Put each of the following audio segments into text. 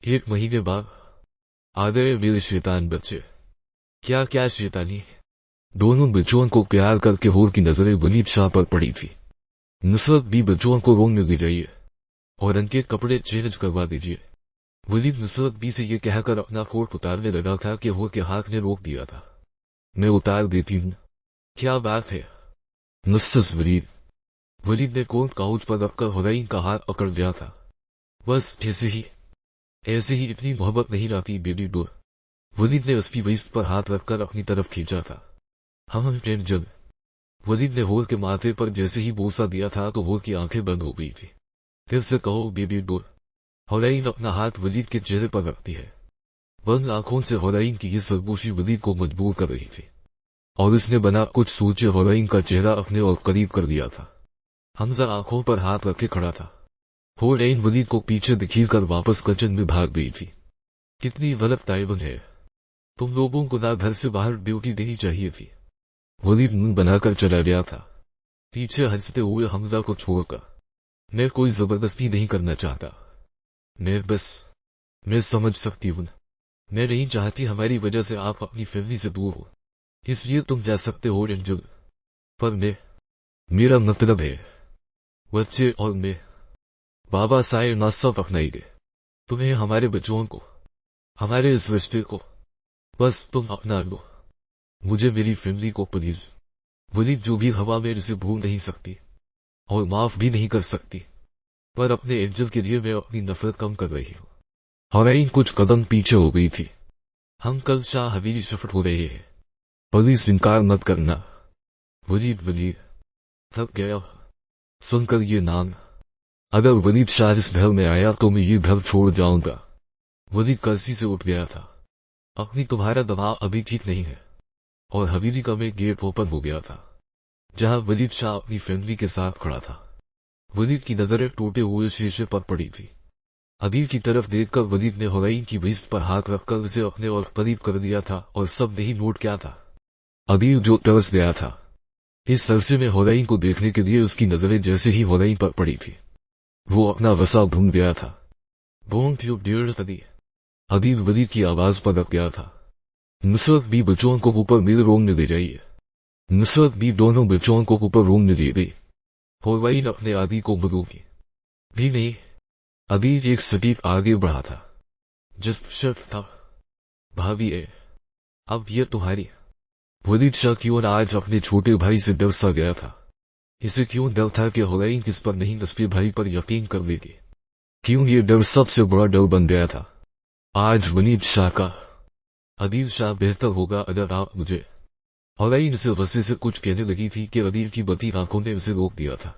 एक महीने बाद आ गए मेरे शैतान बच्चे। क्या क्या शैतानी। दोनों बच्चों को प्यार करके होर की नजरें वलीद शाह पर पड़ी थी। नुसरत भी बच्चों को रोने दे जाइए और उनके कपड़े चेंज करवा दीजिए। वलीद नुसरत बी से ये कहकर अपना कोट उतारने लगा था कि होर के हाथ ने रोक दिया था। मैं उतार देती हूँ। क्या बात है नुसरत वलीद। वलीद ने कोट काउच पर रखकर हुरैन का हाथ पकड़ लिया था। बस ऐसे ही इतनी मोहब्बत नहीं लाती बेबी डोर। वलीद ने उसकी वेस्ट पर हाथ रखकर अपनी तरफ खींचा था। हम जब वलीद ने होर के माथे पर जैसे ही बोसा दिया था तो होर की आंखें बंद हो गई थी। फिर से कहो बेबी डोर। हुरैन अपना हाथ वलीद के चेहरे पर रखती है। बंद आंखों से हुरैन की ये सरगोशी वलीद को मजबूर कर रही थी और उसने बना कुछ सोचे हुरैन का चेहरा अपने और करीब कर दिया था। हमजा आंखों पर हाथ रखे खड़ा था। हुरैन वलीद को पीछे दिखीकर वापस किचन में भाग गई थी। कितनी गलत ताइबन है। तुम लोगों को ना घर से बाहर ड्यूटी देनी चाहिए थी। वलीद मुंह बनाकर चला गया था, पीछे हंसते हुए हमजा को छोड़कर। मैं कोई जबरदस्ती नहीं करना चाहता। मैं समझ सकती हूं। मैं नहीं चाहती हमारी वजह से आप अपनी फैमिली से दूर हो, इसलिए तुम जा सकते हो एंजल। पर मेरा मतलब है बच्चे और मैं बाबा साए ना सब अपनाएंगे तुम्हें, हमारे बच्चों को, हमारे इस रिश्ते को। बस तुम अपना लो मुझे, मेरी फैमिली को प्लीज। वलीद जो भी हवा में इसे भूल नहीं सकती और माफ भी नहीं कर सकती, पर अपने एंजल के लिए मैं अपनी नफरत कम कर रही हूँ। हुरैन कुछ कदम पीछे हो गई थी। हम कल शाह हवेली शिफ्ट हो रहे हैं, प्लीज इनकार मत करना। वलीद थक गया सुनकर ये नाम। अगर वलीद शाह इस घर में आया तो मैं ये घर छोड़ जाऊंगा। वलीद कर्सी से उठ गया था। अपनी तुम्हारा दबाव अभी ठीक नहीं है। और हवेली का में गेट ओपन हो गया था, जहां वलीद शाह अपनी फैमिली के साथ खड़ा था। वलीद की नजरें टूटे हुए शीशे पर पड़ी थी। अदील की तरफ देखकर वलीद ने हुरैन की वेस्ट पर हाथ रखकर उसे अपने और करीब कर दिया था और सब नहीं नोट क्या था। अदील जो तरस गया था इस अरसे में हुरैन को देखने के लिए, उसकी नजरें जैसे ही हुरैन पर पड़ी थी वो अपना वसा भूल गया था। Don't you dare Adeel Waleed की आवाज पर रख गया था। नुसरत भी बच्चों को ऊपर मेरे रूम में ले जाइए। नुसरत भी दोनों बच्चों को ऊपर रूम में ले गई। हुरैन अपने आदि को बदूगी भी नहीं। अदील एक स्टेप आगे बढ़ा था। जस्ट शर्ट था भाभी है, अब ये तुम्हारी। वलीद शाह क्यों आज अपने छोटे भाई से डर सा गया था। इसे क्यों डर था कि हुरैन किस पर नहीं नस्बे भाई पर यकीन कर लेगी। क्यों ये डर सबसे बड़ा डर बन गया था आज वलीद शाह का। अदील शाह बेहतर होगा अगर आप मुझे। हुरैन से गुस्से से कुछ कहने लगी थी कि अदील की बती आंखों ने उसे रोक दिया था।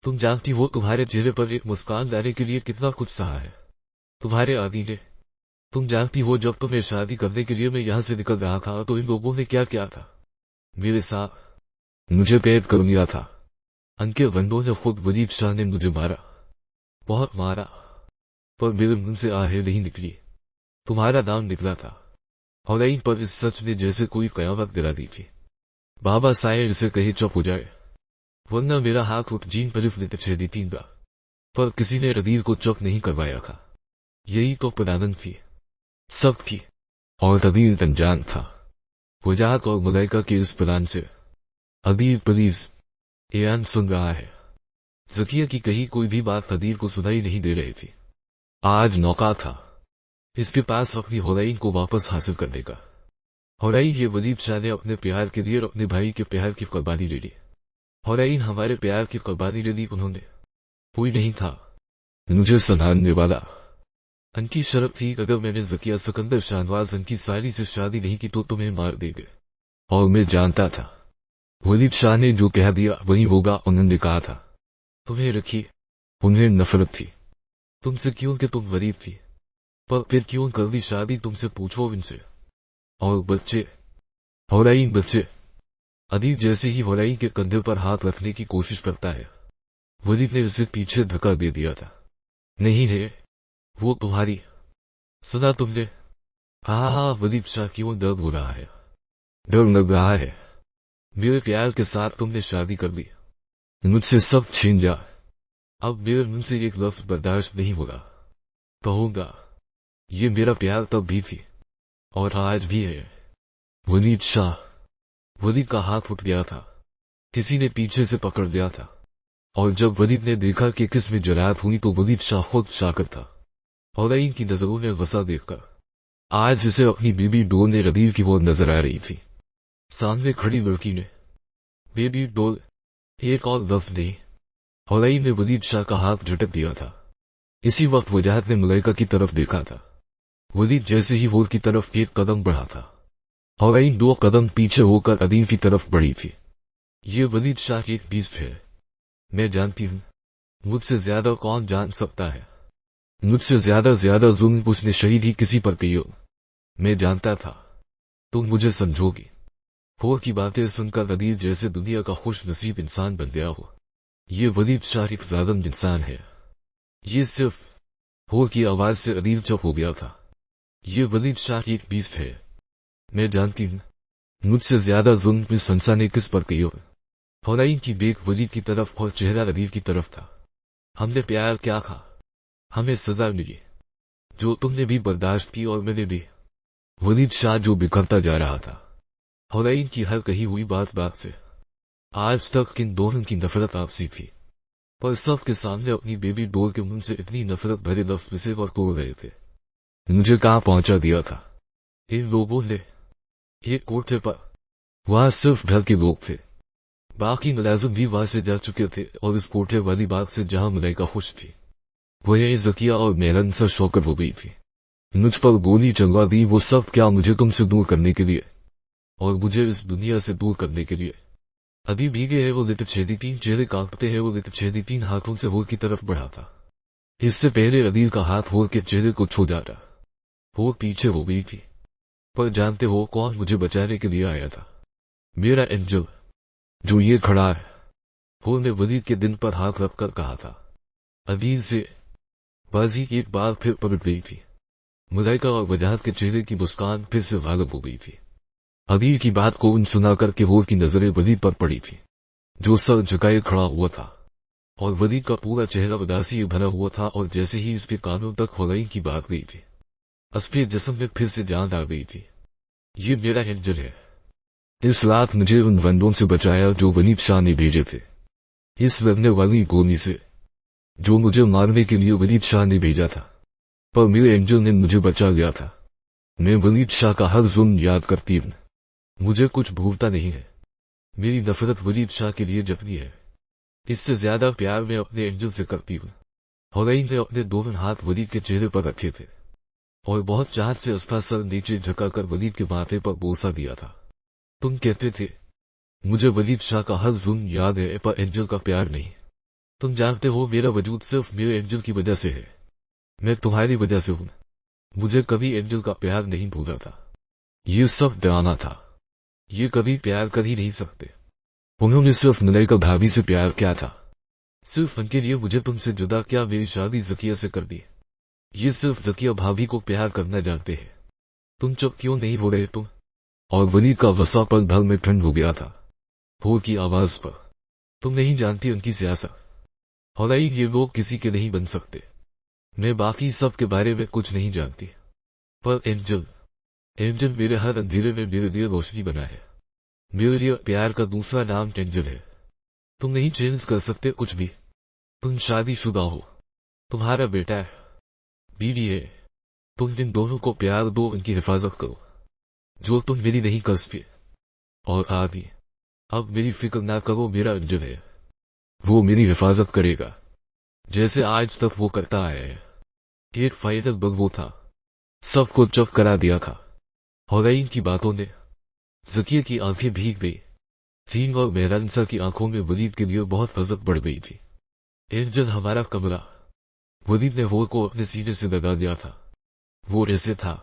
तुम जानती हो तुम्हारे चेहरे पर एक मुस्कान लाने के लिए कितना कुछ सहा है तुम्हारे आदि ने। तुम जानती हो जब तुम्हें शादी करने के लिए मैं यहां से निकल रहा था तो इन लोगों ने क्या किया था मेरे साथ। मुझे कैद कर लिया था। उनके बंदों ने खुद वलीद शाह ने मुझे मारा, बहुत मारा, पर मेरे मुंह से आहें नहीं निकली। तुम्हारा नाम निकला था। हुरैन पर इस सच ने जैसे कोई कयामत गिरा दी थी। बाबा साए इसे कहे चुप हो जाए, वरना मेरा हाथ उठ जीन पलिफ लेते छे दी तीन बार। पर किसी ने अदील को चुप नहीं करवाया था। यही तो पदानन थी सबकी, और अदील अनजान था वजाहत और मलाइका के इस प्लान से। अदील प्लीज, एयान सुन रहा है। जकिया की कही कोई भी बात अदील को सुनाई नहीं दे रही थी। आज मौका था इसके पास अपनी हुरैन को वापस हासिल करने का। हुरैन ये वलीद शाह ने अपने प्यार के लिए और अपने भाई के प्यार की कुर्बानी ले ली। हुरैन हमारे प्यार की कुर्बानी ले ली उन्होंने। कोई नहीं था मुझे संभालने वाला। उनकी शर्त थी अगर मैंने जकिया सिकंदर शाहनवाज उनकी साली से शादी नहीं की तो तुम्हें मार देंगे। और मैं जानता था वलीद शाह ने जो कह दिया वही होगा। उन्होंने कहा था तुम्हें रखी। उन्हें नफरत थी तुमसे क्योंकि तुम गरीब थी, पर फिर क्यों कर दी शादी तुमसे पूछो इनसे। और बच्चे, हुरैन बच्चे। अदील जैसे ही हुरैन के कंधे पर हाथ रखने की कोशिश करता है वलीद ने उसे पीछे धक्का दे दिया था। नहीं है वो तुम्हारी। सुना तुमने। हाँ वलीद शाह क्यों दर्द हो रहा है। डर लग रहा है। मेरे प्यार के साथ तुमने शादी कर ली, मुझसे सब छीन जा। अब मेरे मुंह से एक लफ्ज बर्दाश्त नहीं होगा। कहूंगा ये मेरा प्यार तब भी थी और आज भी है। वलीद शाह। वलीद का हाथ उठ गया था। किसी ने पीछे से पकड़ लिया था और जब वलीद ने देखा कि किस में जरात हुई तो वलीद शाह खुद शाकर था और इनकी नजरों में गुस्सा देखकर आज इसे अपनी बेबी डोल ने रदीर की वो नजर आ रही थी। सामने खड़ी लड़की ने बेबी डोल एक और लफ्ज नहीं और ने वलीद शाह का हाथ झटक दिया था। इसी वक्त वजाहत ने मलाइका की तरफ देखा था। वलीद जैसे ही वो की तरफ एक कदम बढ़ा था और 2 कदम पीछे होकर अदीम की तरफ बढ़ी थी। ये वलीद शाह की एक बीज है। मैं जानती हूँ मुझसे ज्यादा कौन जान सकता है। मुझसे ज्यादा जुल्म उसने शहीद ही किसी पर किया। मैं जानता था तुम मुझे समझोगी। हो की बातें सुनकर अदील जैसे दुनिया का खुश नसीब इंसान बन गया हो। ये वलीद शाह एक जालिम इंसान है। ये सिर्फ हो की आवाज से अदील चुप हो गया था। ये वलीद शाह एक बीज है। मैं जानती हूँ मुझसे ज्यादा जुल्म इस हंसा ने किस पर किया। हुनैन की बेग वलीद की तरफ और चेहरा अदील की तरफ था। हमने प्यार क्या खा, हमें सजा मिली जो तुमने भी बर्दाश्त की और मैंने भी। वलीद शाह जो बिखरता जा रहा था। हुनैन की हर कही हुई बात बात से आज तक इन दोनों की नफरत आपसी थी, पर सबके सामने अपनी बेबी डोल के मुंह से इतनी नफरत भरे लफ्ज से और तोड़ रहे थे। मुझे कहां पहुंचा दिया था इन लोगों ने। एक कोठे पर वहां सिर्फ घर के लोग थे, बाकी मुलाजिम भी वहां से जा चुके थे और इस कोठे वाली बात से जहां मलाइका खुश थी वह जकिया और मेहरन से शौकर हो गई थी। मुझ पर गोली चलवा दी, वो सब क्या मुझे तुमसे दूर करने के लिए और मुझे इस दुनिया से दूर करने के लिए। अभी भीगे है वो लिट छेदी 3 चेहरे कांपते हैं वो लिट छेदी 3 हाथों से होर की तरफ बढ़ा था। इससे पहले अदील का हाथ होर के चेहरे को छू जा रहा। होर पीछे हो गई थी, पर जानते हो कौन मुझे बचाने के लिए आया था? मेरा एंजल जो ये खड़ा है। होर ने वलीद के दिन पर हाथ रखकर कहा था। अदील से बाजी एक बार फिर पलट गई थी। मलाइका और वजाहत के चेहरे की मुस्कान फिर से गायब हो गई थी। अदील की बात को उन सुना करके होर की नजरें वलीद पर पड़ी थी जो सर झुकाए खड़ा हुआ था और वलीद का पूरा चेहरा उदासी भरा हुआ था और जैसे ही इसके कानों तक हुनैन की बात गई थी असफे जिस्म में फिर से जान आ गई थी। ये मेरा एंजल है। इस रात मुझे उन बंदों से बचाया जो वलीद शाह ने भेजे थे, इस लगने वाली गोली से जो मुझे मारने के लिए वलीद शाह ने भेजा था, पर मेरे एंजल ने मुझे बचा लिया था। मैं वलीद शाह का हर जुल्म याद करती हूँ। मुझे कुछ भूलता नहीं है। मेरी नफरत वलीद शाह के लिए जख्मी है। इससे ज्यादा प्यार मैं अपने एंजल से करती हूँ। हुनैन ने अपने दोनों हाथ वलीद के चेहरे पर रखे थे और बहुत चाहत से उसका सर नीचे झुकाकर वलीद के माथे पर बोसा दिया था। तुम कहते थे मुझे वलीद शाह का हर जुल्म याद है पर एंजल का प्यार नहीं। तुम जानते हो मेरा वजूद सिर्फ मेरे एंजल की वजह से है। मैं तुम्हारी वजह से हूं। मुझे कभी एंजल का प्यार नहीं भूला था। ये सब डराना था। ये कभी प्यार कर ही नहीं सकते। उन्होंने सिर्फ मलाइका भाभी से प्यार किया था। सिर्फ उनके लिए मुझे तुमसे जुदा क्या मेरी शादी जकिया से कर दी। ये सिर्फ जकिया भाभी को प्यार करना जानते हैं। तुम चुप क्यों नहीं हो रहे तुम? और वलीद का वसा पल भर में ठंड हो गया था होर की आवाज पर। तुम नहीं जानती उनकी सियासत। हुनैन ये लोग किसी के नहीं बन सकते। मैं बाकी सब के बारे में कुछ नहीं जानती, पर एंजल मेरे हर अंधेरे में मेरे लिए रोशनी बना है। मेरे लिए प्यार का दूसरा नाम एंजल है। तुम नहीं चेंज कर सकते कुछ भी। तुम शादीशुदा हो, तुम्हारा बेटा है, बीवी है। तुम इन दोनों को प्यार दो, उनकी हिफाजत करो जो तुम मेरी नहीं कर सके। और आदि अब मेरी फिक्र ना करो। मेरा एंजल है, वो मेरी हिफाजत करेगा जैसे आज तक वो करता आया है। एक फाइनल बग वो था, सबको चुप करा दिया था। हुनैन की बातों ने जकिया की आंखें भीग गई थीं और मेहरानसा की आंखों में वलीद के लिए बहुत हजरत बढ़ गई थी। एंजल हमारा कमरा। वलीद ने होर को अपने सीने से लगा दिया था। वो ऐसे था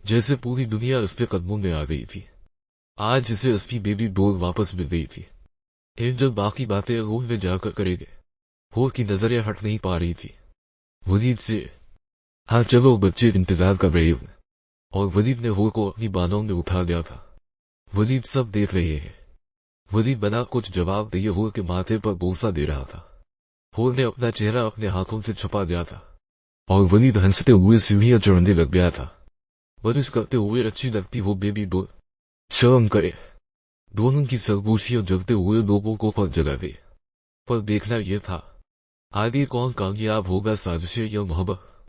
जैसे पूरी दुनिया उसके कदमों में आ गई थी। आज इसे उसकी बेबी डोल वापस मिल गई थी। एंजल बाकी बातें रूम में जाकर करेंगे। होर की नजरें हट नहीं पा रही थी वलीद से। हाँ चलो बच्चे इंतजार कर रहे हो। और वलीद ने होर को अपनी बाहों में उठा लिया था। वलीद सब देख रहे हैं। वलीद बना कुछ जवाब दिए होर के माथे पर बोसा दे रहा था। होर ने अपना चेहरा अपने हाथों से छुपा दिया था। और वली हंसते हुए सीढ़ियां चढ़ने लग गया था। वर्ष करते हुए अच्छी लगती वो बेबी डॉल। शर्म करे। दोनों की सरगोशियां जलते हुए लोगों को पर जगा गई। पर देखना यह था, आगे कौन कामयाब होगा, साजिशें या मोहब्बत।